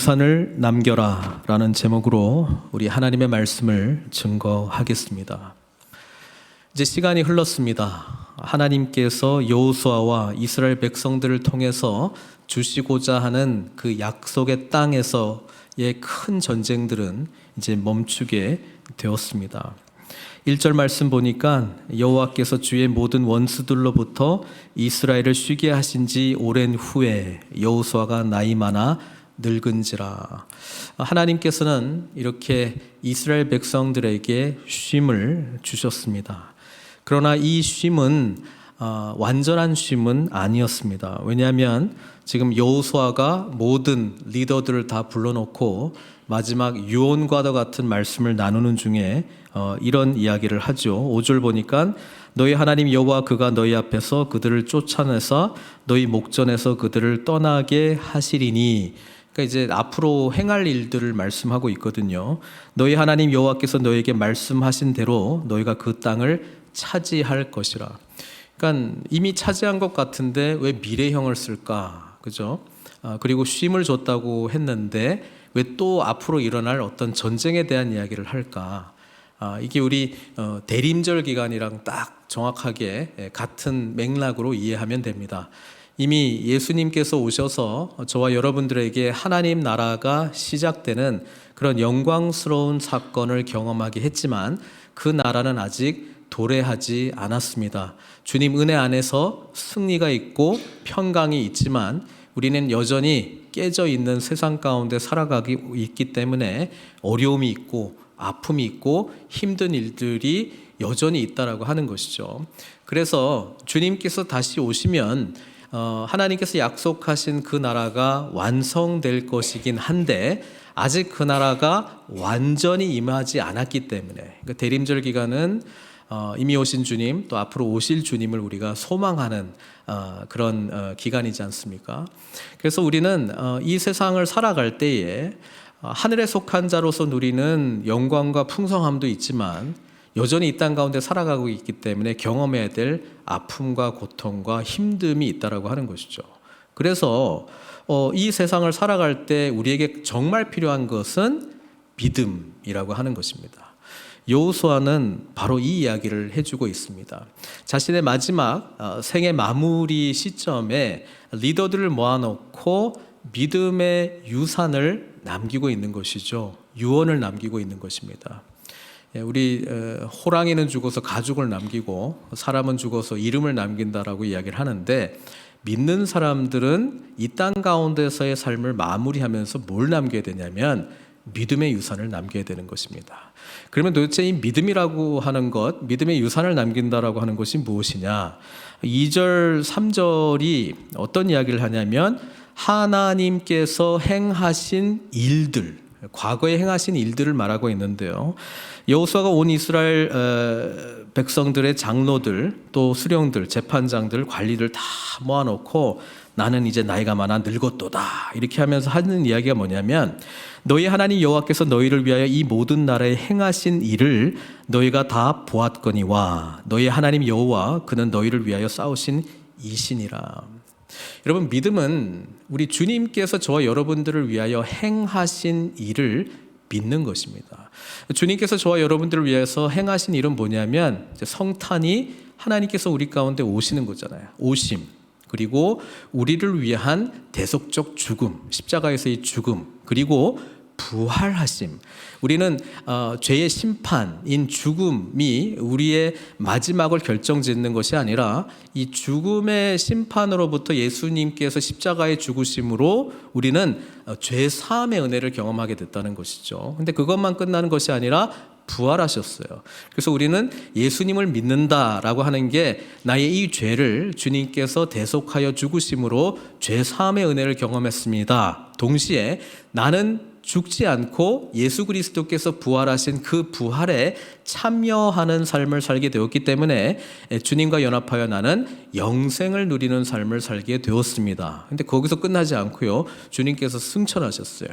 유산을 남겨라 라는 제목으로 우리 하나님의 말씀을 증거하겠습니다. 이제 시간이 흘렀습니다. 하나님께서 여호수아와 이스라엘 백성들을 통해서 주시고자 하는 그 약속의 땅에서의 큰 전쟁들은 이제 멈추게 되었습니다. 1절 말씀 보니까 여호와께서 주의 모든 원수들로부터 이스라엘을 쉬게 하신 지 오랜 후에 여호수아가 나이 많아 늙은지라. 하나님께서는 이렇게 이스라엘 백성들에게 쉼을 주셨습니다. 그러나 이 쉼은 완전한 쉼은 아니었습니다. 왜냐하면 지금 여호수아가 모든 리더들을 다 불러놓고 마지막 유언과도 같은 말씀을 나누는 중에 이런 이야기를 하죠. 5절 보니까 너희 하나님 여호와 그가 너희 앞에서 그들을 쫓아내서 너희 목전에서 그들을 떠나게 하시리니, 그러니까 이제 앞으로 행할 일들을 말씀하고 있거든요. 너희 하나님 여호와께서 너희에게 말씀하신 대로 너희가 그 땅을 차지할 것이라. 그러니까 이미 차지한 것 같은데 왜 미래형을 쓸까, 그죠? 그리고 쉼을 줬다고 했는데 왜 또 앞으로 일어날 어떤 전쟁에 대한 이야기를 할까? 이게 우리 대림절 기간이랑 딱 정확하게 같은 맥락으로 이해하면 됩니다. 이미 예수님께서 오셔서 저와 여러분들에게 하나님 나라가 시작되는 그런 영광스러운 사건을 경험하게 했지만 그 나라는 아직 도래하지 않았습니다. 주님 은혜 안에서 승리가 있고 평강이 있지만 우리는 여전히 깨져 있는 세상 가운데 살아가고 있기 때문에 어려움이 있고 아픔이 있고 힘든 일들이 여전히 있다라고 하는 것이죠. 그래서 주님께서 다시 오시면 하나님께서 약속하신 그 나라가 완성될 것이긴 한데 아직 그 나라가 완전히 임하지 않았기 때문에, 그러니까 대림절 기간은 이미 오신 주님 또 앞으로 오실 주님을 우리가 소망하는 그런 기간이지 않습니까? 그래서 우리는 이 세상을 살아갈 때에 하늘에 속한 자로서 누리는 영광과 풍성함도 있지만 여전히 이 땅 가운데 살아가고 있기 때문에 경험해야 될 아픔과 고통과 힘듦이 있다라고 하는 것이죠. 그래서 이 세상을 살아갈 때 우리에게 정말 필요한 것은 믿음이라고 하는 것입니다. 여호수아는 바로 이 이야기를 해주고 있습니다. 자신의 마지막 생애 마무리 시점에 리더들을 모아놓고 믿음의 유산을 남기고 있는 것이죠. 유언을 남기고 있는 것입니다. 우리 호랑이는 죽어서 가죽을 남기고 사람은 죽어서 이름을 남긴다라고 이야기를 하는데, 믿는 사람들은 이 땅 가운데서의 삶을 마무리하면서 뭘 남겨야 되냐면 믿음의 유산을 남겨야 되는 것입니다. 그러면 도대체 이 믿음이라고 하는 것, 믿음의 유산을 남긴다라고 하는 것이 무엇이냐? 2절, 3절이 어떤 이야기를 하냐면 하나님께서 행하신 일들, 과거에 행하신 일들을 말하고 있는데요. 여호수아가 온 이스라엘 백성들의 장로들, 또 수령들, 재판장들, 관리들 다 모아놓고 나는 이제 나이가 많아 늙었도다 이렇게 하면서 하는 이야기가 뭐냐면, 너희 하나님 여호와께서 너희를 위하여 이 모든 나라에 행하신 일을 너희가 다 보았거니와 너희 하나님 여호와 그는 너희를 위하여 싸우신 이신이라. 여러분, 믿음은 우리 주님께서 저와 여러분들을 위하여 행하신 일을 믿는 것입니다. 주님께서 저와 여러분들을 위해서 행하신 일은 뭐냐면 성탄이 하나님께서 우리 가운데 오시는 거잖아요. 오심, 그리고 우리를 위한 대속적 죽음, 십자가에서의 죽음, 그리고 부활하심. 우리는 죄의 심판인 죽음이 우리의 마지막을 결정짓는 것이 아니라 이 죽음의 심판으로부터 예수님께서 십자가의 죽으심으로 우리는 죄 사함의 은혜를 경험하게 됐다는 것이죠. 근데 그것만 끝나는 것이 아니라 부활하셨어요. 그래서 우리는 예수님을 믿는다라고 하는 게 나의 이 죄를 주님께서 대속하여 죽으심으로 죄 사함의 은혜를 경험했습니다. 동시에 나는 죽지 않고 예수 그리스도께서 부활하신 그 부활에 참여하는 삶을 살게 되었기 때문에 주님과 연합하여 나는 영생을 누리는 삶을 살게 되었습니다. 근데 거기서 끝나지 않고요, 주님께서 승천하셨어요.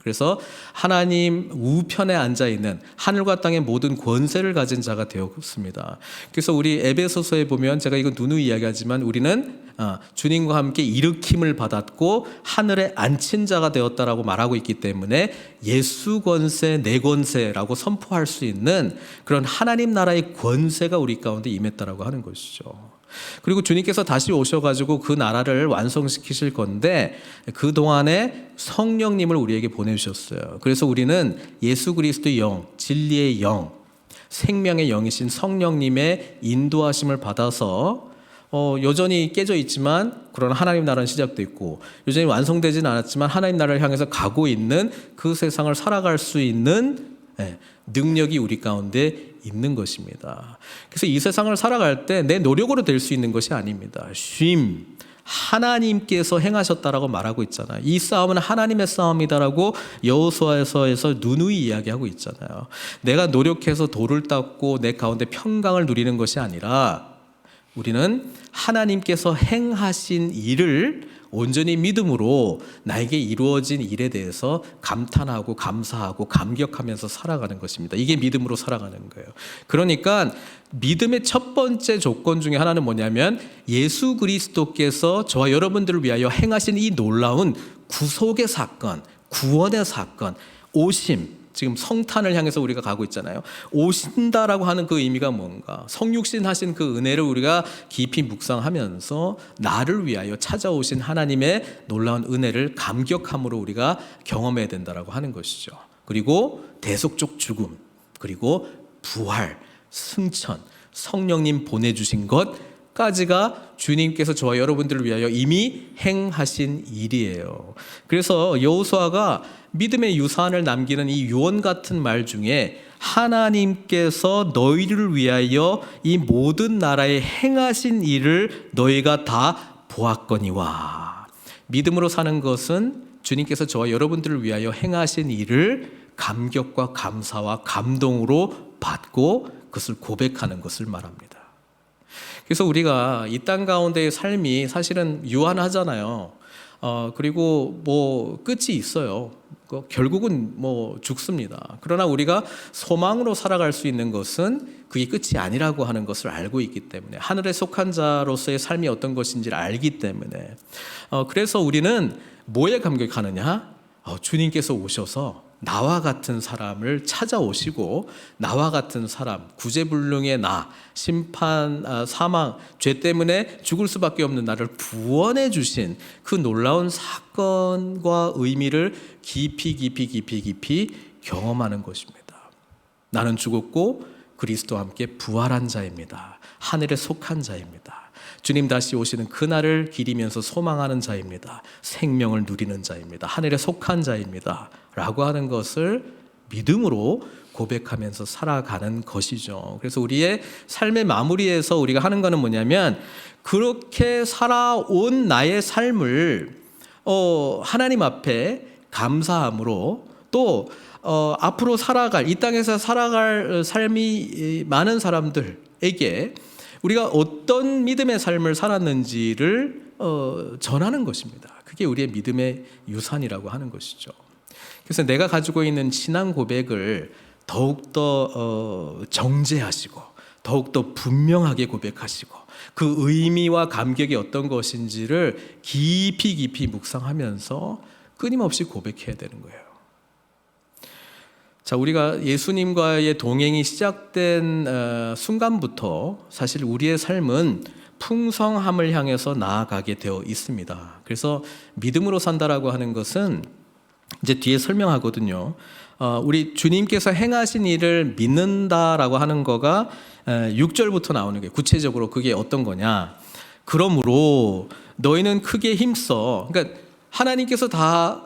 그래서 하나님 우편에 앉아있는 하늘과 땅의 모든 권세를 가진 자가 되었습니다. 그래서 우리 에베소서에 보면, 제가 이거 누누이 이야기하지만, 우리는 주님과 함께 일으킴을 받았고 하늘에 앉힌 자가 되었다라고 말하고 있기 때문에 예수 권세, 내 권세라고 선포할 수 있는 그런 하나님 나라의 권세가 우리 가운데 임했다라고 하는 것이죠. 그리고 주님께서 다시 오셔가지고 그 나라를 완성시키실 건데, 그동안에 성령님을 우리에게 보내주셨어요. 그래서 우리는 예수 그리스도의 영, 진리의 영, 생명의 영이신 성령님의 인도하심을 받아서 여전히 깨져 있지만 그러나 하나님 나라는 시작됐고, 여전히 완성되지는 않았지만 하나님 나라를 향해서 가고 있는 그 세상을 살아갈 수 있는 능력이 우리 가운데 있는 것입니다. 그래서 이 세상을 살아갈 때 내 노력으로 될 수 있는 것이 아닙니다. 쉼, 하나님께서 행하셨다라고 말하고 있잖아요. 이 싸움은 하나님의 싸움이다라고 여호수아서에서 누누이 이야기하고 있잖아요. 내가 노력해서 돌을 닦고 내 가운데 평강을 누리는 것이 아니라, 우리는 하나님께서 행하신 일을 온전히 믿음으로 나에게 이루어진 일에 대해서 감탄하고 감사하고 감격하면서 살아가는 것입니다. 이게 믿음으로 살아가는 거예요. 그러니까 믿음의 첫 번째 조건 중에 하나는 뭐냐면, 예수 그리스도께서 저와 여러분들을 위하여 행하신 이 놀라운 구속의 사건, 구원의 사건, 오심, 지금 성탄을 향해서 우리가 가고 있잖아요. 오신다라고 하는 그 의미가 뭔가, 성육신 하신 그 은혜를 우리가 깊이 묵상하면서 나를 위하여 찾아오신 하나님의 놀라운 은혜를 감격함으로 우리가 경험해야 된다라고 하는 것이죠. 그리고 대속적 죽음, 그리고 부활, 승천, 성령님 보내주신 것까지가 주님께서 저와 여러분들을 위하여 이미 행하신 일이에요. 그래서 여호수아가 믿음의 유산을 남기는 이 유언 같은 말 중에, 하나님께서 너희를 위하여 이 모든 나라에 행하신 일을 너희가 다 보았거니와. 믿음으로 사는 것은 주님께서 저와 여러분들을 위하여 행하신 일을 감격과 감사와 감동으로 받고 그것을 고백하는 것을 말합니다. 그래서 우리가 이 땅 가운데의 삶이 사실은 유한하잖아요. 그리고 뭐 끝이 있어요. 결국은 뭐 죽습니다. 그러나 우리가 소망으로 살아갈 수 있는 것은 그게 끝이 아니라고 하는 것을 알고 있기 때문에, 하늘에 속한 자로서의 삶이 어떤 것인지를 알기 때문에, 그래서 우리는 뭐에 감격하느냐? 주님께서 오셔서 나와 같은 사람을 찾아오시고, 나와 같은 사람, 구제불능의 나, 심판, 사망, 죄 때문에 죽을 수밖에 없는 나를 구원해 주신 그 놀라운 사건과 의미를 깊이 경험하는 것입니다. 나는 죽었고 그리스도와 함께 부활한 자입니다. 하늘에 속한 자입니다. 주님 다시 오시는 그날을 기리면서 소망하는 자입니다. 생명을 누리는 자입니다. 하늘에 속한 자입니다. 라고 하는 것을 믿음으로 고백하면서 살아가는 것이죠. 그래서 우리의 삶의 마무리에서 우리가 하는 거는 뭐냐면, 그렇게 살아온 나의 삶을 하나님 앞에 감사함으로, 또 앞으로 살아갈, 이 땅에서 살아갈 삶이 많은 사람들에게 우리가 어떤 믿음의 삶을 살았는지를 전하는 것입니다. 그게 우리의 믿음의 유산이라고 하는 것이죠. 그래서 내가 가지고 있는 신앙 고백을 더욱더 정제하시고, 더욱더 분명하게 고백하시고, 그 의미와 감격이 어떤 것인지를 깊이 묵상하면서 끊임없이 고백해야 되는 거예요. 자, 우리가 예수님과의 동행이 시작된 순간부터 사실 우리의 삶은 풍성함을 향해서 나아가게 되어 있습니다. 그래서 믿음으로 산다라고 하는 것은 이제 뒤에 설명하거든요. 우리 주님께서 행하신 일을 믿는다라고 하는 거가 6절부터 나오는 게, 구체적으로 그게 어떤 거냐? 그러므로 너희는 크게 힘써. 그러니까 하나님께서 다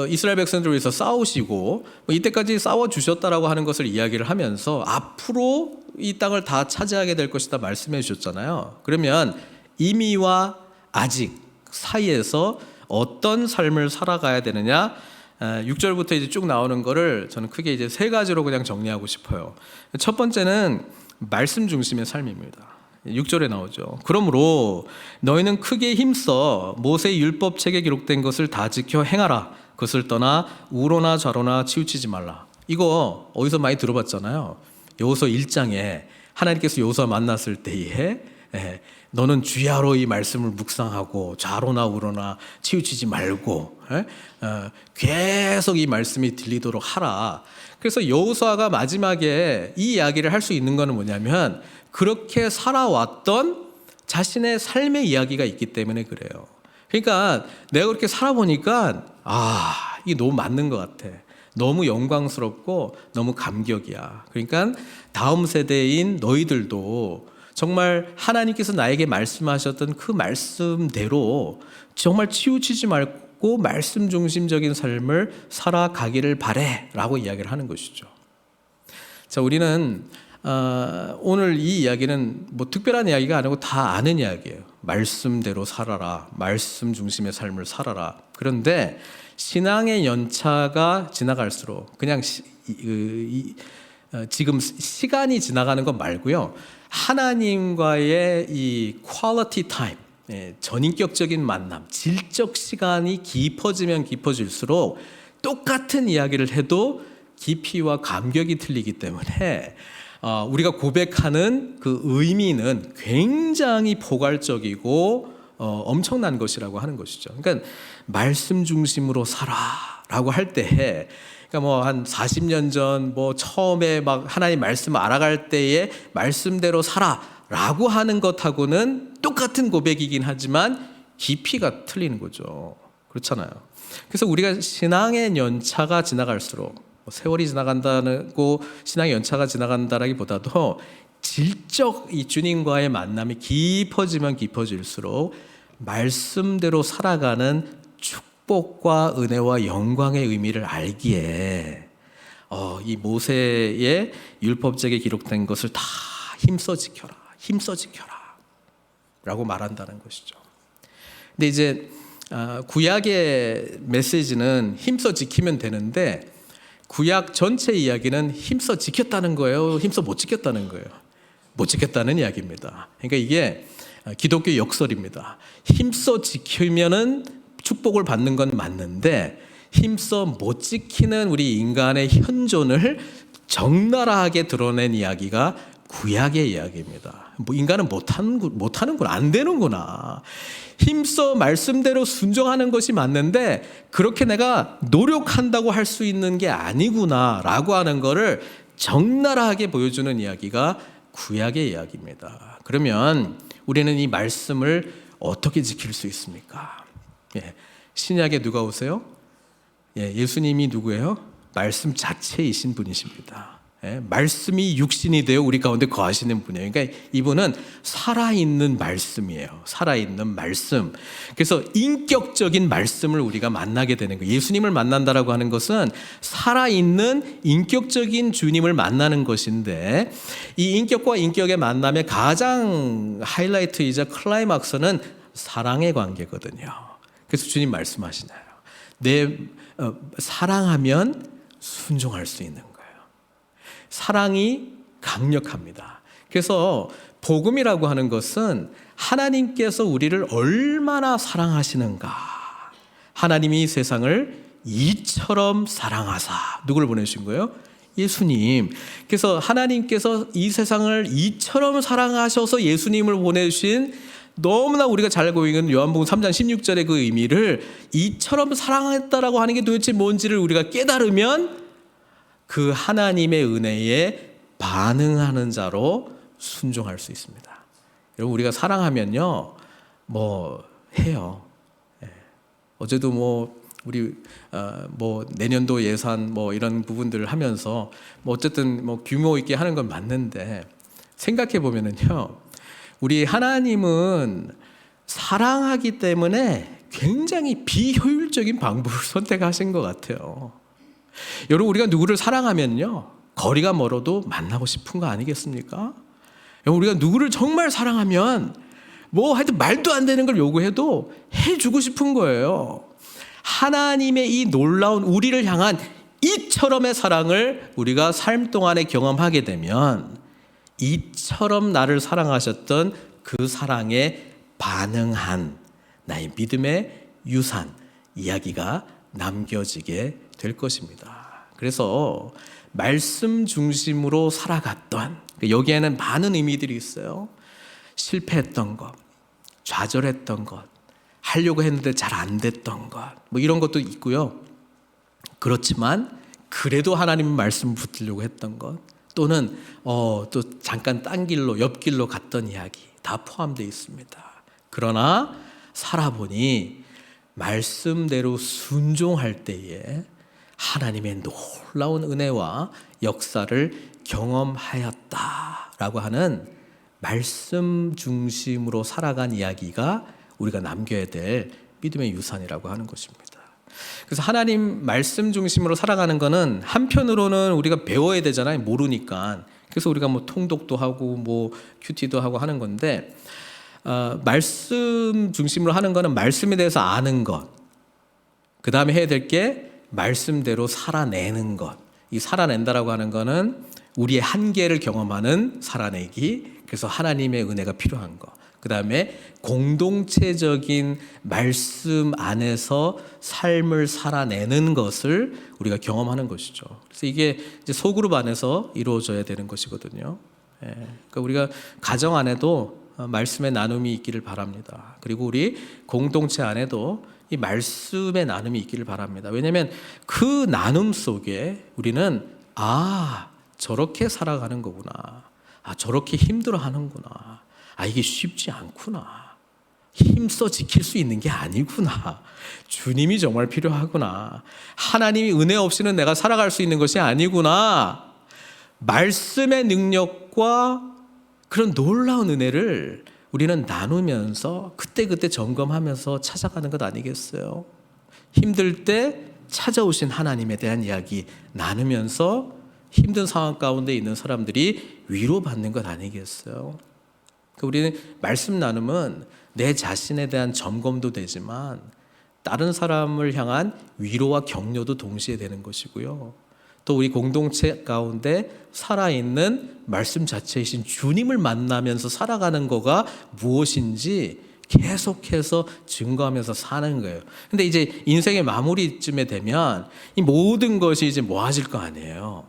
이스라엘 백성들을 위해서 싸우시고 이때까지 싸워주셨다라고 하는 것을 이야기를 하면서 앞으로 이 땅을 다 차지하게 될 것이다 말씀해 주셨잖아요. 그러면 이미와 아직 사이에서 어떤 삶을 살아가야 되느냐? 6절부터 이제 쭉 나오는 거를 저는 크게 이제 세 가지로 그냥 정리하고 싶어요. 첫 번째는 말씀 중심의 삶입니다. 6절에 나오죠. 그러므로 너희는 크게 힘써 모세의 율법책에 기록된 것을 다 지켜 행하라. 그것을 떠나 우로나 좌로나 치우치지 말라. 이거 어디서 많이 들어봤잖아요. 여호수아 1장에 하나님께서 여호수아 만났을 때에 너는 주야로 이 말씀을 묵상하고 좌로나 우로나 치우치지 말고 계속 이 말씀이 들리도록 하라. 그래서 여호수아가 마지막에 이 이야기를 할 수 있는 것은 뭐냐면 그렇게 살아왔던 자신의 삶의 이야기가 있기 때문에 그래요. 그러니까 내가 그렇게 살아보니까 이게 너무 맞는 것 같아. 너무 영광스럽고 너무 감격이야. 그러니까 다음 세대인 너희들도 정말 하나님께서 나에게 말씀하셨던 그 말씀대로 정말 치우치지 말고 말씀 중심적인 삶을 살아가기를 바래 라고 이야기를 하는 것이죠. 자, 우리는 오늘 이 이야기는 뭐 특별한 이야기가 아니고 다 아는 이야기예요. 말씀대로 살아라. 말씀 중심의 삶을 살아라. 그런데 신앙의 연차가 지나갈수록 그냥 지금 시간이 지나가는 것 말고요. 하나님과의 이 퀄리티 타임, 전인격적인 만남, 질적 시간이 깊어지면 깊어질수록 똑같은 이야기를 해도 깊이와 감격이 틀리기 때문에 우리가 고백하는 그 의미는 굉장히 포괄적이고 엄청난 것이라고 하는 것이죠. 그러니까 말씀 중심으로 살아라고 할 때, 그러니까 뭐 한 40년 전 뭐 처음에 막 하나님 말씀 알아갈 때에 말씀대로 살아라고 하는 것하고는 똑같은 고백이긴 하지만 깊이가 틀리는 거죠. 그렇잖아요. 그래서 우리가 신앙의 연차가 지나갈수록 세월이 지나간다고 신앙의 연차가 지나간다라기보다도 질적 이 주님과의 만남이 깊어지면 깊어질수록 말씀대로 살아가는 축복과 은혜와 영광의 의미를 알기에 이 모세의 율법책에 기록된 것을 다 힘써 지켜라, 힘써 지켜라 라고 말한다는 것이죠. 근데 이제 구약의 메시지는 힘써 지키면 되는데 구약 전체 이야기는 힘써 지켰다는 거예요, 힘써 못 지켰다는 거예요. 못 지켰다는 이야기입니다. 그러니까 이게 기독교 역설입니다. 힘써 지키면은 축복을 받는 건 맞는데 힘써 못 지키는 우리 인간의 현존을 적나라하게 드러낸 이야기가 구약의 이야기입니다. 뭐 인간은 못하는구나, 안 되는구나. 힘써 말씀대로 순종하는 것이 맞는데 그렇게 내가 노력한다고 할 수 있는 게 아니구나라고 하는 거를 적나라하게 보여주는 이야기가 구약의 이야기입니다. 그러면 우리는 이 말씀을 어떻게 지킬 수 있습니까? 신약에 누가 오세요? 예수님이 누구예요? 말씀 자체이신 분이십니다. 말씀이 육신이 되어 우리 가운데 거하시는 분이에요. 그러니까 이분은 살아있는 말씀이에요. 살아있는 말씀. 그래서 인격적인 말씀을 우리가 만나게 되는 거예요. 예수님을 만난다라고 하는 것은 살아있는 인격적인 주님을 만나는 것인데 이 인격과 인격의 만남의 가장 하이라이트이자 클라이막스는 사랑의 관계거든요. 그래서 주님 말씀하시나요? 사랑하면 순종할 수 있는 거예요. 사랑이 강력합니다. 그래서 복음이라고 하는 것은 하나님께서 우리를 얼마나 사랑하시는가. 하나님이 세상을 이처럼 사랑하사. 누구를 보내신 거예요? 예수님. 그래서 하나님께서 이 세상을 이처럼 사랑하셔서 예수님을 보내주신 너무나 우리가 잘 알고 있는 요한복음 3장 16절의 그 의미를 이처럼 사랑했다라고 하는 게 도대체 뭔지를 우리가 깨달으면 그 하나님의 은혜에 반응하는 자로 순종할 수 있습니다. 여러분 우리가 사랑하면요 뭐 해요. 어제도 우리 내년도 예산 이런 부분들을 하면서 어쨌든 규모 있게 하는 건 맞는데 생각해 보면은요 우리 하나님은 사랑하기 때문에 굉장히 비효율적인 방법을 선택하신 것 같아요. 여러분 우리가 누구를 사랑하면요 거리가 멀어도 만나고 싶은 거 아니겠습니까? 여러분 우리가 누구를 정말 사랑하면 하여튼 말도 안 되는 걸 요구해도 해주고 싶은 거예요. 하나님의 이 놀라운 우리를 향한 이처럼의 사랑을 우리가 삶 동안에 경험하게 되면 이처럼 나를 사랑하셨던 그 사랑에 반응한 나의 믿음의 유산 이야기가 남겨지게 될 것입니다. 그래서 말씀 중심으로 살아갔던, 여기에는 많은 의미들이 있어요. 실패했던 것, 좌절했던 것, 하려고 했는데 잘 안 됐던 것, 뭐 이런 것도 있고요. 그렇지만 그래도 하나님 말씀 붙들려고 했던 것, 또는 또 잠깐 딴 길로, 옆길로 갔던 이야기 다 포함되어 있습니다. 그러나 살아보니 말씀대로 순종할 때에 하나님의 놀라운 은혜와 역사를 경험하였다라고 하는 말씀 중심으로 살아간 이야기가 우리가 남겨야 될 믿음의 유산이라고 하는 것입니다. 그래서 하나님 말씀 중심으로 살아가는 거는 한편으로는 우리가 배워야 되잖아요. 모르니까. 그래서 우리가 뭐 통독도 하고 뭐 큐티도 하고 하는 건데, 말씀 중심으로 하는 거는 말씀에 대해서 아는 것, 그 다음에 해야 될 게 말씀대로 살아내는 것. 이 살아낸다라고 하는 거는 우리의 한계를 경험하는 살아내기, 그래서 하나님의 은혜가 필요한 것. 그 다음에 공동체적인 말씀 안에서 삶을 살아내는 것을 우리가 경험하는 것이죠. 그래서 이게 이제 소그룹 안에서 이루어져야 되는 것이거든요. 그러니까 우리가 가정 안에도 말씀의 나눔이 있기를 바랍니다. 그리고 우리 공동체 안에도 이 말씀의 나눔이 있기를 바랍니다. 왜냐하면 그 나눔 속에 우리는 저렇게 살아가는 거구나. 저렇게 힘들어하는구나. 이게 쉽지 않구나. 힘써 지킬 수 있는 게 아니구나. 주님이 정말 필요하구나. 하나님이 은혜 없이는 내가 살아갈 수 있는 것이 아니구나. 말씀의 능력과 그런 놀라운 은혜를 우리는 나누면서 그때그때 점검하면서 찾아가는 것 아니겠어요? 힘들 때 찾아오신 하나님에 대한 이야기 나누면서 힘든 상황 가운데 있는 사람들이 위로받는 것 아니겠어요? 우리는 말씀 나눔은 내 자신에 대한 점검도 되지만 다른 사람을 향한 위로와 격려도 동시에 되는 것이고요. 또 우리 공동체 가운데 살아있는 말씀 자체이신 주님을 만나면서 살아가는 거가 무엇인지 계속해서 증거하면서 사는 거예요. 근데 이제 인생의 마무리쯤에 되면 이 모든 것이 이제 모아질 거 아니에요.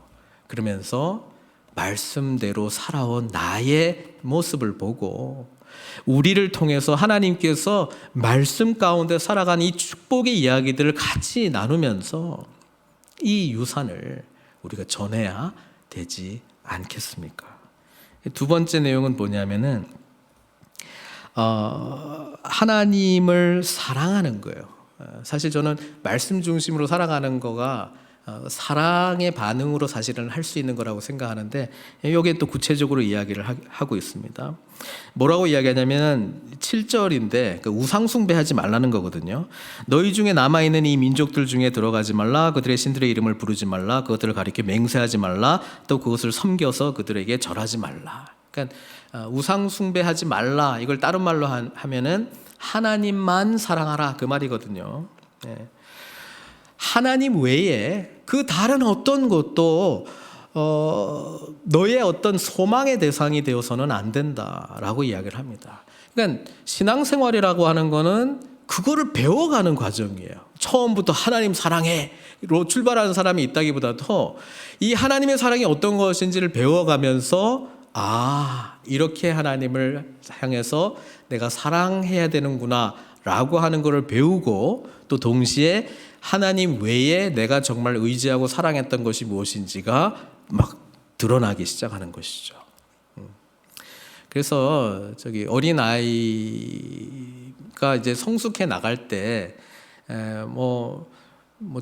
그러면서 말씀대로 살아온 나의 모습을 보고 우리를 통해서 하나님께서 말씀 가운데 살아간 이 축복의 이야기들을 같이 나누면서 이 유산을 우리가 전해야 되지 않겠습니까? 두 번째 내용은 뭐냐면은 하나님을 사랑하는 거예요. 사실 저는 말씀 중심으로 살아가는 거가 사랑의 반응으로 사실은 할 수 있는 거라고 생각하는데, 여기에 또 구체적으로 이야기를 하고 있습니다. 뭐라고 이야기하냐면 7절인데 우상 숭배하지 말라는 거거든요. 너희 중에 남아있는 이 민족들 중에 들어가지 말라. 그들의 신들의 이름을 부르지 말라. 그것들을 가리켜 맹세하지 말라. 또 그것을 섬겨서 그들에게 절하지 말라. 그러니까 우상 숭배하지 말라, 이걸 다른 말로 하면은 하나님만 사랑하라, 그 말이거든요. 하나님 외에 그 다른 어떤 것도 너의 어떤 소망의 대상이 되어서는 안 된다라고 이야기를 합니다. 그러니까 신앙생활이라고 하는 거는 그거를 배워가는 과정이에요. 처음부터 하나님 사랑해로 출발하는 사람이 있다기보다도 이 하나님의 사랑이 어떤 것인지를 배워가면서 이렇게 하나님을 향해서 내가 사랑해야 되는구나 라고 하는 것을 배우고, 또 동시에 하나님 외에 내가 정말 의지하고 사랑했던 것이 무엇인지가 막 드러나기 시작하는 것이죠. 그래서 어린 아이가 이제 성숙해 나갈 때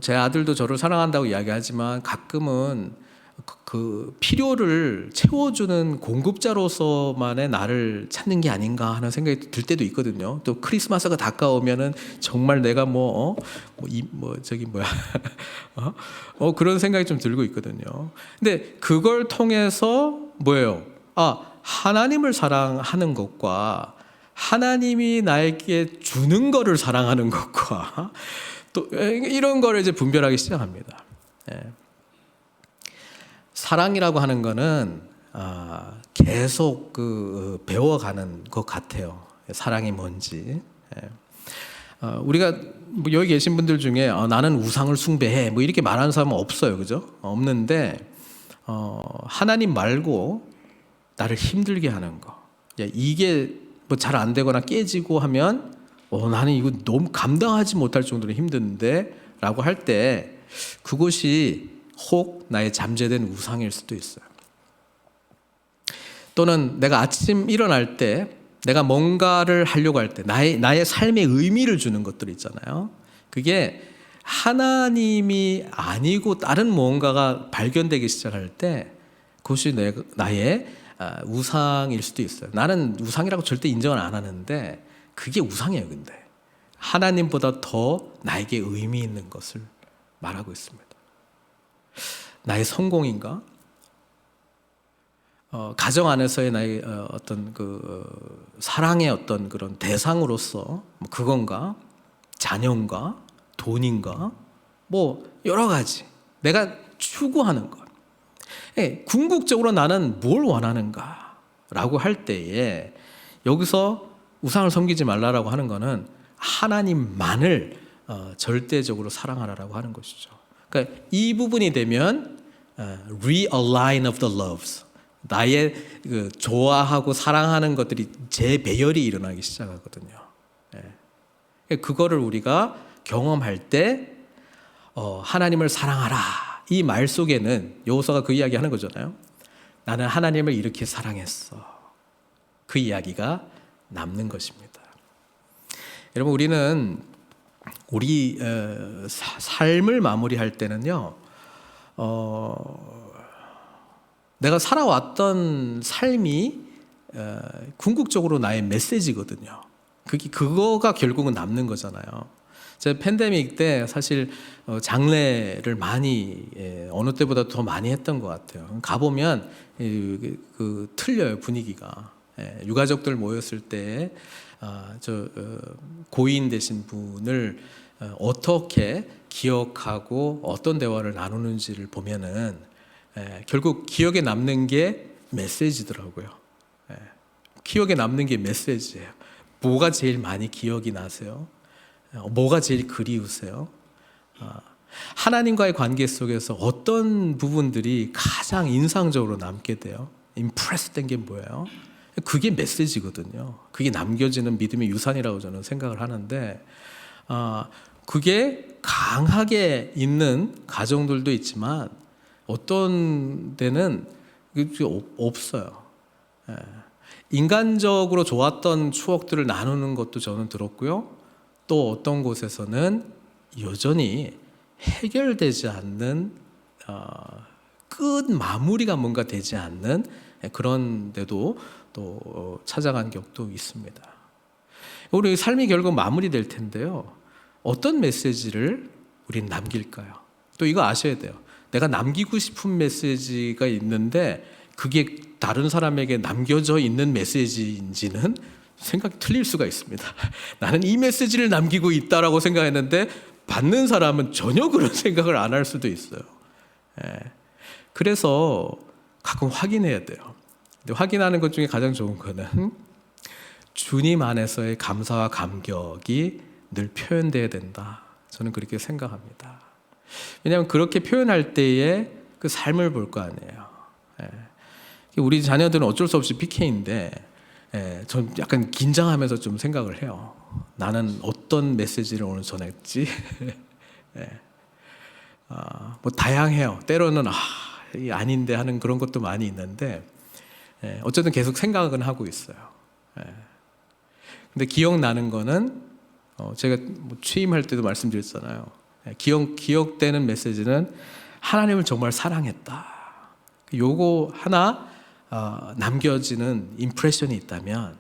제 아들도 저를 사랑한다고 이야기하지만 가끔은 그 필요를 채워주는 공급자로서만의 나를 찾는 게 아닌가 하는 생각이 들 때도 있거든요. 또 크리스마스가 다가오면은 정말 내가 그런 생각이 좀 들고 있거든요. 근데 그걸 통해서 뭐예요? 하나님을 사랑하는 것과 하나님이 나에게 주는 거를 사랑하는 것과 또 이런 거를 이제 분별하기 시작합니다. 사랑이라고 하는 거는 계속 배워가는 것 같아요. 사랑이 뭔지. 우리가 뭐 여기 계신 분들 중에 나는 우상을 숭배해 뭐 이렇게 말하는 사람은 없어요, 그죠? 없는데 하나님 말고 나를 힘들게 하는 거, 야, 이게 뭐 잘 안 되거나 깨지고 하면 나는 이거 너무 감당하지 못할 정도로 힘든데라고 할 때 그것이 혹 나의 잠재된 우상일 수도 있어요. 또는 내가 아침 일어날 때 내가 뭔가를 하려고 할 때 나의 삶에 의미를 주는 것들 있잖아요. 그게 하나님이 아니고 다른 뭔가가 발견되기 시작할 때 그것이 나의 우상일 수도 있어요. 나는 우상이라고 절대 인정을 안 하는데 그게 우상이에요. 근데 하나님보다 더 나에게 의미 있는 것을 말하고 있습니다. 나의 성공인가? 가정 안에서의 나의 어떤 사랑의 어떤 그런 대상으로서 뭐 그건가? 자녀인가? 돈인가? 뭐 여러 가지 내가 추구하는 것. 궁극적으로 나는 뭘 원하는가? 라고 할 때에 여기서 우상을 섬기지 말라라고 하는 것은 하나님만을 절대적으로 사랑하라라고 하는 것이죠. 그러니까 이 부분이 되면 realign of the loves, 나의 좋아하고 사랑하는 것들이 재배열이 일어나기 시작하거든요. 그거를 우리가 경험할 때 하나님을 사랑하라 이 말 속에는 여호수아가 그 이야기 하는 거잖아요. 나는 하나님을 이렇게 사랑했어. 그 이야기가 남는 것입니다. 여러분, 우리는 우리 삶을 마무리할 때는요, 내가 살아왔던 삶이 궁극적으로 나의 메시지거든요. 그거가 결국은 남는 거잖아요. 제가 팬데믹 때 사실 장례를 많이 어느 때보다 더 많이 했던 것 같아요. 가보면 틀려요, 분위기가. 유가족들 모였을 때 고인 되신 분을 어떻게 기억하고 어떤 대화를 나누는지를 보면은 결국 기억에 남는 게 메시지더라고요. 기억에 남는 게 메시지예요. 뭐가 제일 많이 기억이 나세요? 뭐가 제일 그리우세요? 하나님과의 관계 속에서 어떤 부분들이 가장 인상적으로 남게 돼요? 임프레스 된 게 뭐예요? 그게 메시지거든요. 그게 남겨지는 믿음의 유산이라고 저는 생각을 하는데, 그게 강하게 있는 가정들도 있지만 어떤 데는 없어요. 인간적으로 좋았던 추억들을 나누는 것도 저는 들었고요. 또 어떤 곳에서는 여전히 해결되지 않는 끝 마무리가 뭔가 되지 않는 그런 데도 또 찾아간 격도 있습니다. 우리 삶이 결국 마무리될 텐데요. 어떤 메시지를 우리는 남길까요? 또 이거 아셔야 돼요. 내가 남기고 싶은 메시지가 있는데 그게 다른 사람에게 남겨져 있는 메시지인지는 생각이 틀릴 수가 있습니다. 나는 이 메시지를 남기고 있다라고 생각했는데 받는 사람은 전혀 그런 생각을 안 할 수도 있어요. 그래서 가끔 확인해야 돼요. 근데 확인하는 것 중에 가장 좋은 거는 주님 안에서의 감사와 감격이 늘 표현돼야 된다. 저는 그렇게 생각합니다. 왜냐하면 그렇게 표현할 때에 그 삶을 볼 거 아니에요. 우리 자녀들은 어쩔 수 없이 PK인데 전 약간 긴장하면서 좀 생각을 해요. 나는 어떤 메시지를 오늘 전했지? 뭐 다양해요. 때로는 이게 아닌데 하는 그런 것도 많이 있는데 어쨌든 계속 생각은 하고 있어요. 근데 기억나는 거는 제가 뭐 취임할 때도 말씀드렸잖아요. 기억되는 메시지는 하나님을 정말 사랑했다. 요거 하나 남겨지는 임프레션이 있다면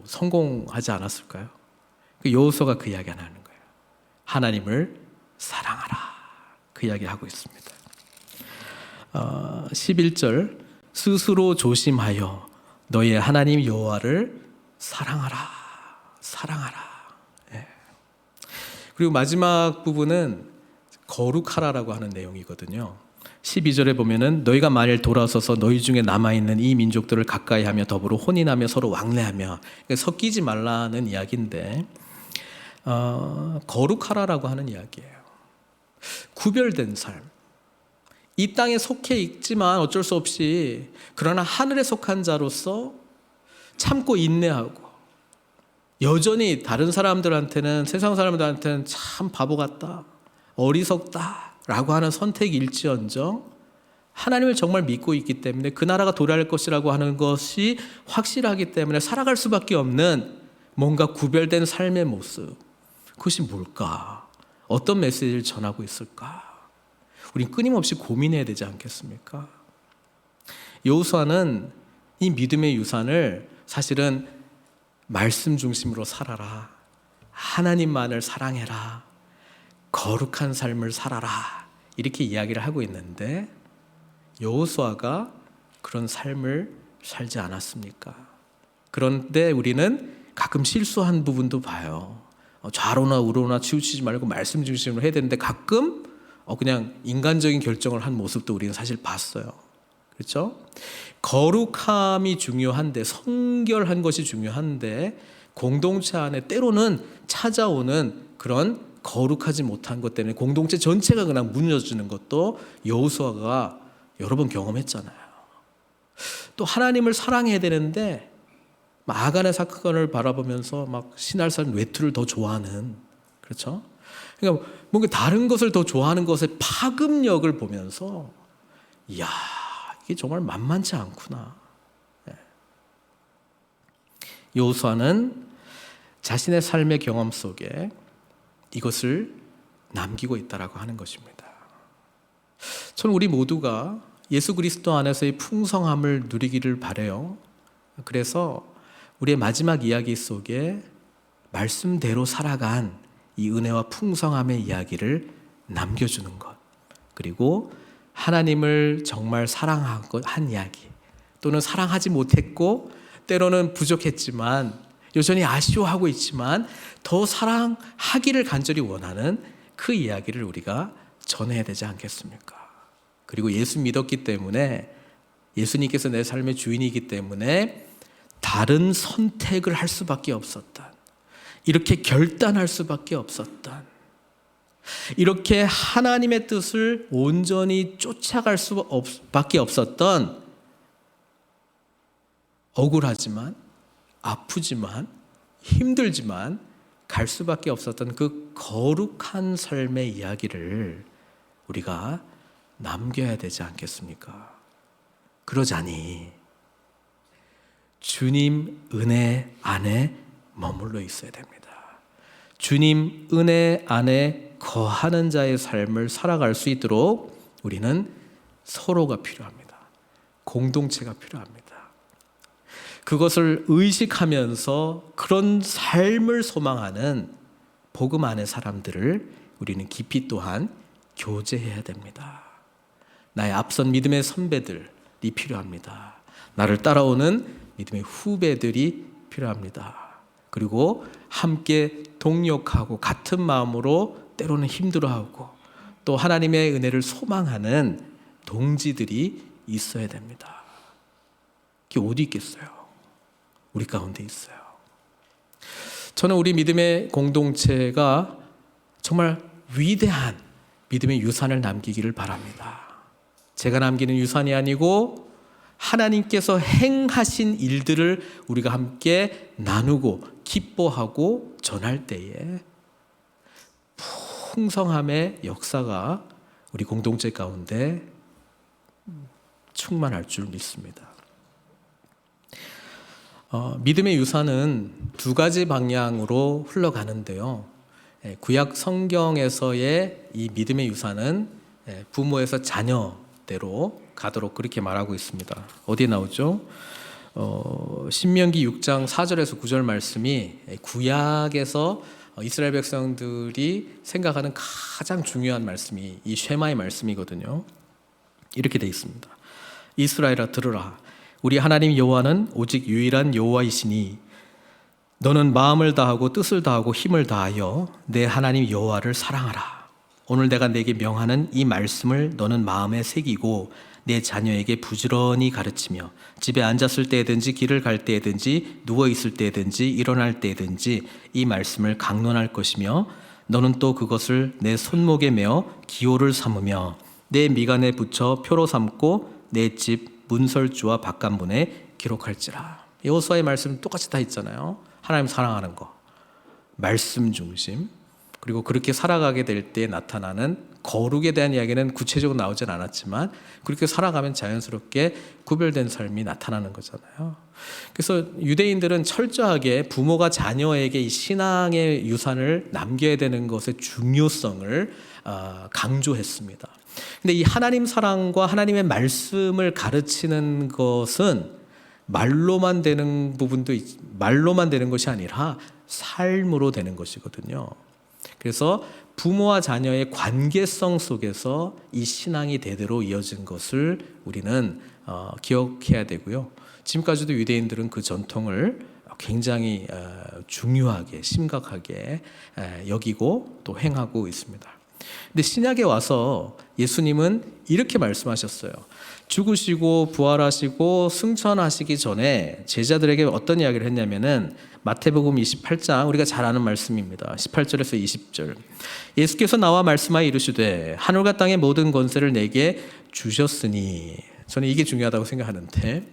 성공하지 않았을까요? 여호수아가 그 이야기 하는 거예요. 하나님을 사랑하라. 그 이야기 하고 있습니다. 11절 스스로 조심하여 너의 하나님 여호와를 사랑하라. 사랑하라. 그리고 마지막 부분은 거룩하라라고 하는 내용이거든요. 12절에 보면은 너희가 만일 돌아서서 너희 중에 남아있는 이 민족들을 가까이하며 더불어 혼인하며 서로 왕래하며, 섞이지 말라는 이야기인데 거룩하라라고 하는 이야기예요. 구별된 삶. 이 땅에 속해 있지만 어쩔 수 없이 그러나 하늘에 속한 자로서 참고 인내하고 여전히 다른 사람들한테는 세상 사람들한테는 참 바보 같다, 어리석다 라고 하는 선택일지언정 하나님을 정말 믿고 있기 때문에 그 나라가 도래할 것이라고 하는 것이 확실하기 때문에 살아갈 수밖에 없는 뭔가 구별된 삶의 모습. 그것이 뭘까? 어떤 메시지를 전하고 있을까? 우린 끊임없이 고민해야 되지 않겠습니까? 여호수아는 이 믿음의 유산을 사실은 말씀 중심으로 살아라, 하나님만을 사랑해라, 거룩한 삶을 살아라 이렇게 이야기를 하고 있는데 여호수아가 그런 삶을 살지 않았습니까? 그런데 우리는 가끔 실수한 부분도 봐요. 좌로나 우로나 치우치지 말고 말씀 중심으로 해야 되는데 가끔 그냥 인간적인 결정을 한 모습도 우리는 사실 봤어요. 그렇죠? 거룩함이 중요한데, 성결한 것이 중요한데 공동체 안에 때로는 찾아오는 그런 거룩하지 못한 것 때문에 공동체 전체가 그냥 무너지는 것도 여호수아가 여러 번 경험했잖아요. 또 하나님을 사랑해야 되는데 아간의 사건을 바라보면서 막 신할산 외투를 더 좋아하는, 그렇죠? 그러니까 뭔가 다른 것을 더 좋아하는 것의 파급력을 보면서 이야, 이게 정말 만만치 않구나. 여호수아는 자신의 삶의 경험 속에 이것을 남기고 있다라고 하는 것입니다. 저는 우리 모두가 예수 그리스도 안에서의 풍성함을 누리기를 바라요. 그래서 우리의 마지막 이야기 속에 말씀대로 살아간 이 은혜와 풍성함의 이야기를 남겨주는 것, 그리고 하나님을 정말 사랑하고 한 이야기, 또는 사랑하지 못했고 때로는 부족했지만 여전히 아쉬워하고 있지만 더 사랑하기를 간절히 원하는 그 이야기를 우리가 전해야 되지 않겠습니까? 그리고 예수 믿었기 때문에, 예수님께서 내 삶의 주인이기 때문에 다른 선택을 할 수밖에 없었던, 이렇게 결단할 수밖에 없었던, 이렇게 하나님의 뜻을 온전히 쫓아갈 수밖에 없었던, 억울하지만 아프지만 힘들지만 갈 수밖에 없었던 그 거룩한 삶의 이야기를 우리가 남겨야 되지 않겠습니까? 그러자니 주님 은혜 안에 머물러 있어야 됩니다. 주님 은혜 안에 거하는 자의 삶을 살아갈 수 있도록 우리는 서로가 필요합니다. 공동체가 필요합니다. 그것을 의식하면서 그런 삶을 소망하는 복음 안의 사람들을 우리는 깊이 또한 교제해야 됩니다. 나의 앞선 믿음의 선배들이 필요합니다. 나를 따라오는 믿음의 후배들이 필요합니다. 그리고 함께 동력하고 같은 마음으로 때로는 힘들어하고 또 하나님의 은혜를 소망하는 동지들이 있어야 됩니다. 그게 어디 있겠어요? 우리 가운데 있어요. 저는 우리 믿음의 공동체가 정말 위대한 믿음의 유산을 남기기를 바랍니다. 제가 남기는 유산이 아니고 하나님께서 행하신 일들을 우리가 함께 나누고 기뻐하고 전할 때에 풍성함의 역사가 우리 공동체 가운데 충만할 줄 믿습니다. 믿음의 유산은 두 가지 방향으로 흘러가는데요. 구약 성경에서의 이 믿음의 유산은 부모에서 자녀대로 가도록 그렇게 말하고 있습니다. 어디에 나오죠? 신명기 6장 4절에서 9절 말씀이 구약에서 이스라엘 백성들이 생각하는 가장 중요한 말씀이 이 쉐마의 말씀이거든요. 이렇게 되어 있습니다. 이스라엘아 들으라. 우리 하나님 여호와는 오직 유일한 여호와이시니 너는 마음을 다하고 뜻을 다하고 힘을 다하여 내 하나님 여호와를 사랑하라. 오늘 내가 내게 명하는 이 말씀을 너는 마음에 새기고 내 자녀에게 부지런히 가르치며 집에 앉았을 때든지 길을 갈 때든지 누워 있을 때든지 일어날 때든지 이 말씀을 강론할 것이며 너는 또 그것을 내 손목에 메어 기호를 삼으며 내 미간에 붙여 표로 삼고 내 집 문설주와 바깥문에 기록할지라. 여호수아의 말씀은 똑같이 다 있잖아요. 하나님 사랑하는 거, 말씀 중심, 그리고 그렇게 살아가게 될 때 나타나는 거룩에 대한 이야기는 구체적으로 나오진 않았지만 그렇게 살아가면 자연스럽게 구별된 삶이 나타나는 거잖아요. 그래서 유대인들은 철저하게 부모가 자녀에게 이 신앙의 유산을 남겨야 되는 것의 중요성을 강조했습니다. 근데 이 하나님 사랑과 하나님의 말씀을 가르치는 것은 말로만 되는 부분도 말로만 되는 것이 아니라 삶으로 되는 것이거든요. 그래서 부모와 자녀의 관계성 속에서 이 신앙이 대대로 이어진 것을 우리는 기억해야 되고요. 지금까지도 유대인들은 그 전통을 굉장히 중요하게 심각하게 여기고 또 행하고 있습니다. 근데 신약에 와서 예수님은 이렇게 말씀하셨어요. 죽으시고 부활하시고 승천하시기 전에 제자들에게 어떤 이야기를 했냐면은 마태복음 28장 우리가 잘 아는 말씀입니다. 18절에서 20절. 예수께서 나와 말씀하여 이르시되 하늘과 땅의 모든 권세를 내게 주셨으니, 저는 이게 중요하다고 생각하는데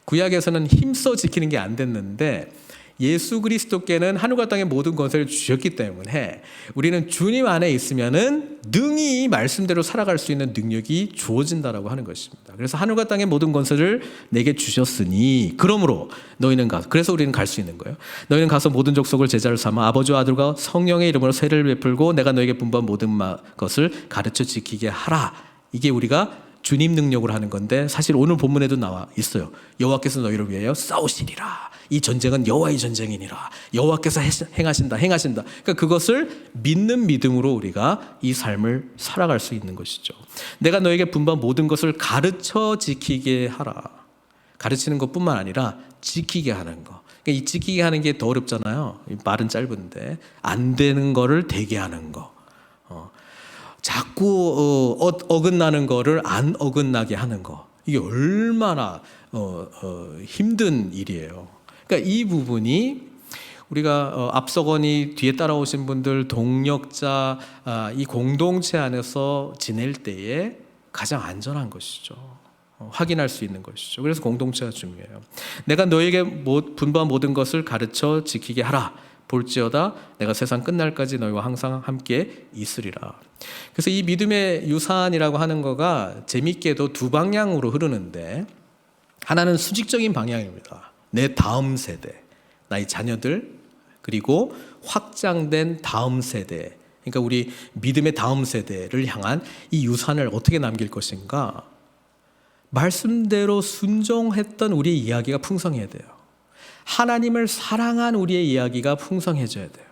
구약에서는 힘써 지키는 게 안 됐는데 예수 그리스도께는 하늘과 땅의 모든 권세를 주셨기 때문에 우리는 주님 안에 있으면은 능히 말씀대로 살아갈 수 있는 능력이 주어진다라고 하는 것입니다. 그래서 하늘과 땅의 모든 권세를 내게 주셨으니 그러므로 너희는 그래서 우리는 갈 수 있는 거예요. 너희는 가서 모든 족속을 제자를 삼아 아버지와 아들과 성령의 이름으로 세례를 베풀고 내가 너에게 분부한 모든 것을 가르쳐 지키게 하라. 이게 우리가 주님 능력으로 하는 건데 사실 오늘 본문에도 나와 있어요. 여호와께서 너희를 위하여 싸우시리라. 이 전쟁은 여호와의 전쟁이니라. 여호와께서 행하신다. 그러니까 그것을 믿는 믿음으로 우리가 이 삶을 살아갈 수 있는 것이죠. 내가 너에게 분부한 모든 것을 가르쳐 지키게 하라. 가르치는 것뿐만 아니라 지키게 하는 거. 그러니까 이 지키게 하는 게 더 어렵잖아요. 말은 짧은데 안 되는 거를 되게 하는 거. 자꾸 어긋나는 거를 안 어긋나게 하는 거. 이게 얼마나 힘든 일이에요. 그러니까 이 부분이 우리가 앞서거니 뒤에 따라오신 분들 동력자 이 공동체 안에서 지낼 때에 가장 안전한 것이죠. 확인할 수 있는 것이죠. 그래서 공동체가 중요해요. 내가 너에게 분부한 모든 것을 가르쳐 지키게 하라. 볼지어다 내가 세상 끝날까지 너희와 항상 함께 있으리라. 그래서 이 믿음의 유산이라고 하는 거가 재미있게도 두 방향으로 흐르는데 하나는 수직적인 방향입니다. 내 다음 세대, 나의 자녀들, 그리고 확장된 다음 세대, 그러니까 우리 믿음의 다음 세대를 향한 이 유산을 어떻게 남길 것인가. 말씀대로 순종했던 우리의 이야기가 풍성해야 돼요. 하나님을 사랑한 우리의 이야기가 풍성해져야 돼요.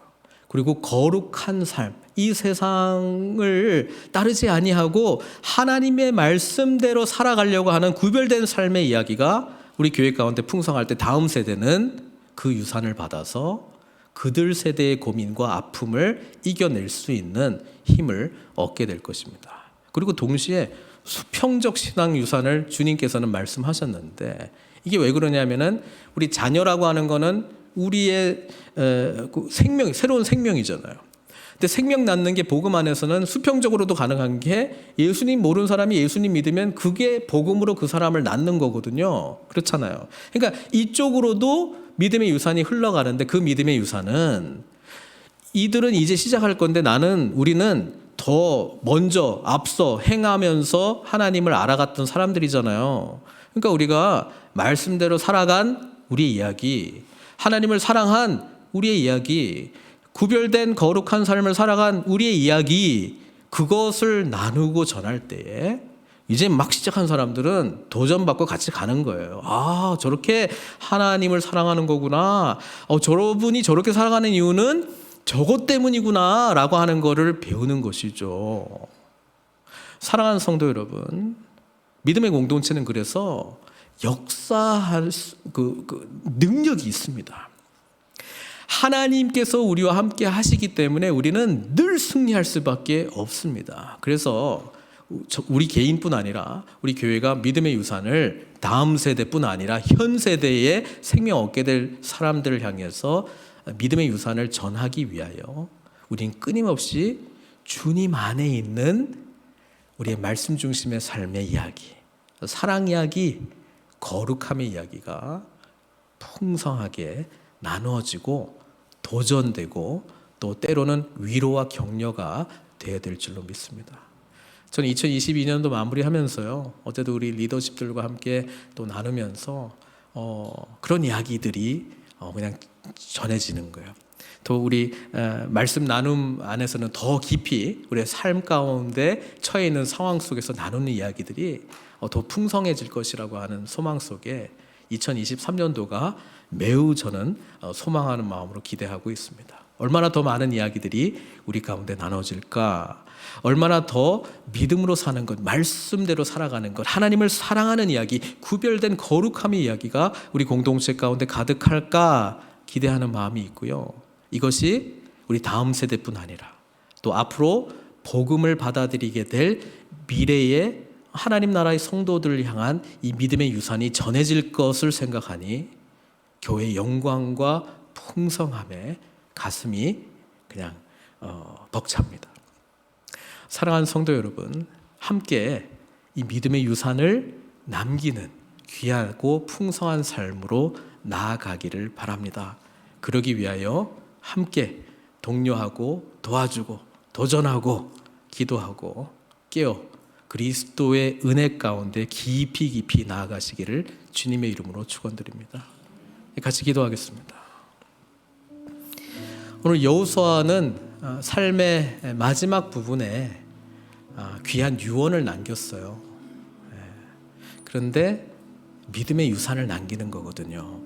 그리고 거룩한 삶, 이 세상을 따르지 아니하고 하나님의 말씀대로 살아가려고 하는 구별된 삶의 이야기가 우리 교회 가운데 풍성할 때 다음 세대는 그 유산을 받아서 그들 세대의 고민과 아픔을 이겨낼 수 있는 힘을 얻게 될 것입니다. 그리고 동시에 수평적 신앙 유산을 주님께서는 말씀하셨는데 이게 왜 그러냐면은 우리 자녀라고 하는 거는 우리의 생명, 새로운 생명이잖아요. 근데 생명 낳는 게 복음 안에서는 수평적으로도 가능한 게 예수님 모르는 사람이 예수님 믿으면 그게 복음으로 그 사람을 낳는 거거든요. 그렇잖아요. 그러니까 이쪽으로도 믿음의 유산이 흘러가는데 그 믿음의 유산은 이들은 이제 시작할 건데 우리는 더 먼저 앞서 행하면서 하나님을 알아갔던 사람들이잖아요. 그러니까 우리가 말씀대로 살아간 우리의 이야기, 하나님을 사랑한 우리의 이야기, 구별된 거룩한 삶을 살아간 우리의 이야기, 그것을 나누고 전할 때에 이제 막 시작한 사람들은 도전받고 같이 가는 거예요. 아, 저렇게 하나님을 사랑하는 거구나. 저분이 저렇게 살아가는 이유는 저것 때문이구나 라고 하는 거를 배우는 것이죠. 사랑하는 성도 여러분, 믿음의 공동체는 그래서 역사할 능력이 있습니다. 하나님께서 우리와 함께 하시기 때문에 우리는 늘 승리할 수밖에 없습니다. 그래서 우리 개인뿐 아니라 우리 교회가 믿음의 유산을 다음 세대뿐 아니라 현 세대에 생명 얻게 될 사람들을 향해서 믿음의 유산을 전하기 위하여 우린 끊임없이 주님 안에 있는 우리의 말씀 중심의 삶의 이야기, 사랑 이야기, 거룩함의 이야기가 풍성하게 나누어지고 도전되고 또 때로는 위로와 격려가 되어야 될 줄로 믿습니다. 저는 2022년도 마무리하면서요, 어제도 우리 리더십들과 함께 또 나누면서 그런 이야기들이 그냥 전해지는 거예요. 또 우리 말씀 나눔 안에서는 더 깊이 우리의 삶 가운데 처해 있는 상황 속에서 나누는 이야기들이 더 풍성해질 것이라고 하는 소망 속에 2023년도가 매우 저는 소망하는 마음으로 기대하고 있습니다. 얼마나 더 많은 이야기들이 우리 가운데 나눠질까? 얼마나 더 믿음으로 사는 것, 말씀대로 살아가는 것, 하나님을 사랑하는 이야기, 구별된 거룩함의 이야기가 우리 공동체 가운데 가득할까 기대하는 마음이 있고요. 이것이 우리 다음 세대뿐 아니라 또 앞으로 복음을 받아들이게 될 미래의 하나님 나라의 성도들을 향한 이 믿음의 유산이 전해질 것을 생각하니 교회의 영광과 풍성함에 가슴이 그냥 벅찹니다. 사랑하는 성도 여러분, 함께 이 믿음의 유산을 남기는 귀하고 풍성한 삶으로 나아가기를 바랍니다. 그러기 위하여 함께 독려하고 도와주고 도전하고 기도하고 깨어 그리스도의 은혜 가운데 깊이 나아가시기를 주님의 이름으로 축원드립니다. 같이 기도하겠습니다. 오늘 여호수아는 삶의 마지막 부분에 귀한 유언을 남겼어요. 그런데 믿음의 유산을 남기는 거거든요.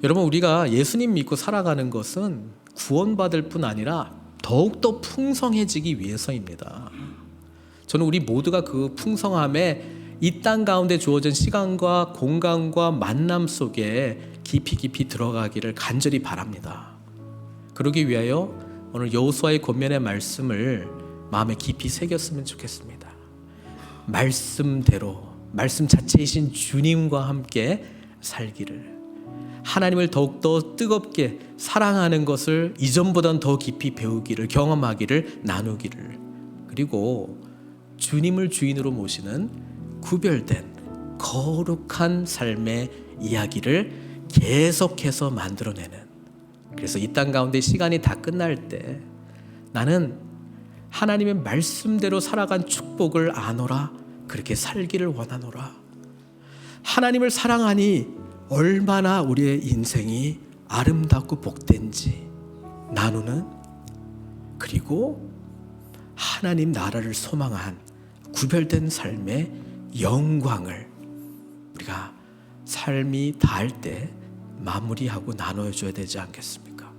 여러분, 우리가 예수님 믿고 살아가는 것은 구원받을 뿐 아니라 더욱더 풍성해지기 위해서입니다. 저는 우리 모두가 그 풍성함에 이 땅 가운데 주어진 시간과 공간과 만남 속에 깊이 들어가기를 간절히 바랍니다. 그러기 위하여 오늘 여호수아의 권면의 말씀을 마음에 깊이 새겼으면 좋겠습니다. 말씀대로, 말씀 자체이신 주님과 함께 살기를, 하나님을 더욱더 뜨겁게 사랑하는 것을 이전보다는 더 깊이 배우기를, 경험하기를, 나누기를, 그리고 주님을 주인으로 모시는 구별된 거룩한 삶의 이야기를 계속해서 만들어내는, 그래서 이 땅 가운데 시간이 다 끝날 때 나는 하나님의 말씀대로 살아간 축복을 아노라, 그렇게 살기를 원하노라. 하나님을 사랑하니 얼마나 우리의 인생이 아름답고 복된지 나누는, 그리고 하나님 나라를 소망한 구별된 삶의 영광을 우리가 삶이 닿을 때 마무리하고 나눠줘야 되지 않겠습니까?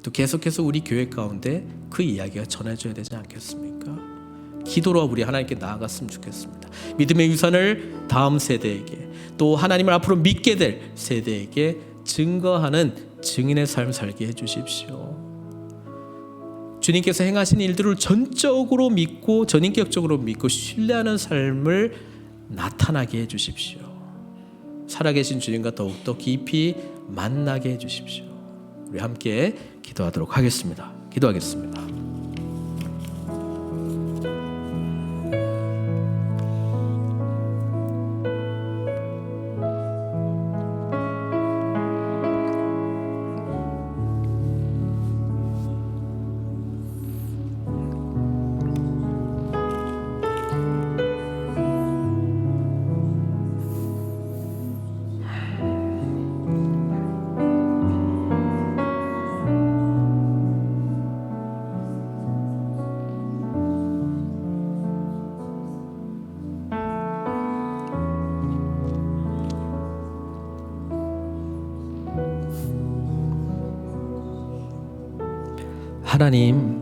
또 계속해서 우리 교회 가운데 그 이야기가 전해져야 되지 않겠습니까? 기도로 우리 하나님께 나아갔으면 좋겠습니다. 믿음의 유산을 다음 세대에게, 또 하나님을 앞으로 믿게 될 세대에게 증거하는 증인의 삶 살게 해주십시오. 주님께서 행하신 일들을 전적으로 믿고 전인격적으로 믿고 신뢰하는 삶을 나타나게 해주십시오. 살아계신 주님과 더욱더 깊이 만나게 해주십시오. 우리 함께 기도하도록 하겠습니다. 기도하겠습니다. 하나님,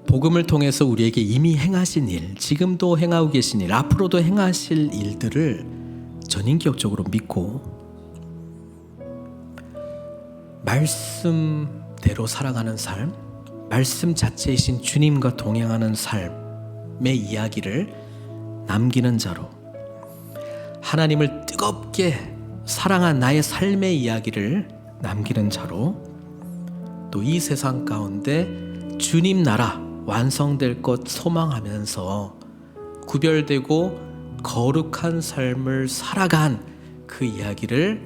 복음을 통해서 우리에게 이미 행하신 일, 지금도 행하고 계신 일, 앞으로도 행하실 일들을 전인격적으로 믿고 말씀대로 살아가는 삶, 말씀 자체이신 주님과 동행하는 삶, 삶의 이야기를 남기는 자로, 하나님을 뜨겁게 사랑한 나의 삶의 이야기를 남기는 자로, 또 이 세상 가운데 주님 나라 완성될 것 소망하면서 구별되고 거룩한 삶을 살아간 그 이야기를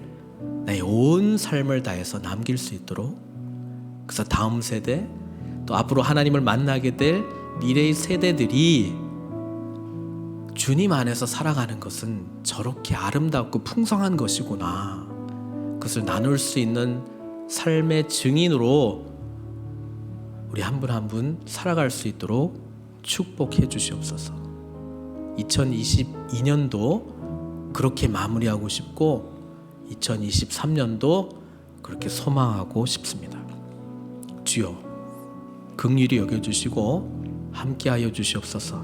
나의 온 삶을 다해서 남길 수 있도록, 그래서 다음 세대, 또 앞으로 하나님을 만나게 될 미래의 세대들이 주님 안에서 살아가는 것은 저렇게 아름답고 풍성한 것이구나, 그것을 나눌 수 있는 삶의 증인으로 우리 한 분 한 분 살아갈 수 있도록 축복해 주시옵소서. 2022년도 그렇게 마무리하고 싶고 2023년도 그렇게 소망하고 싶습니다. 주여 긍휼히 여겨주시고 함께하여 주시옵소서.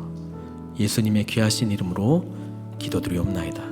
예수님의 귀하신 이름으로 기도드리옵나이다.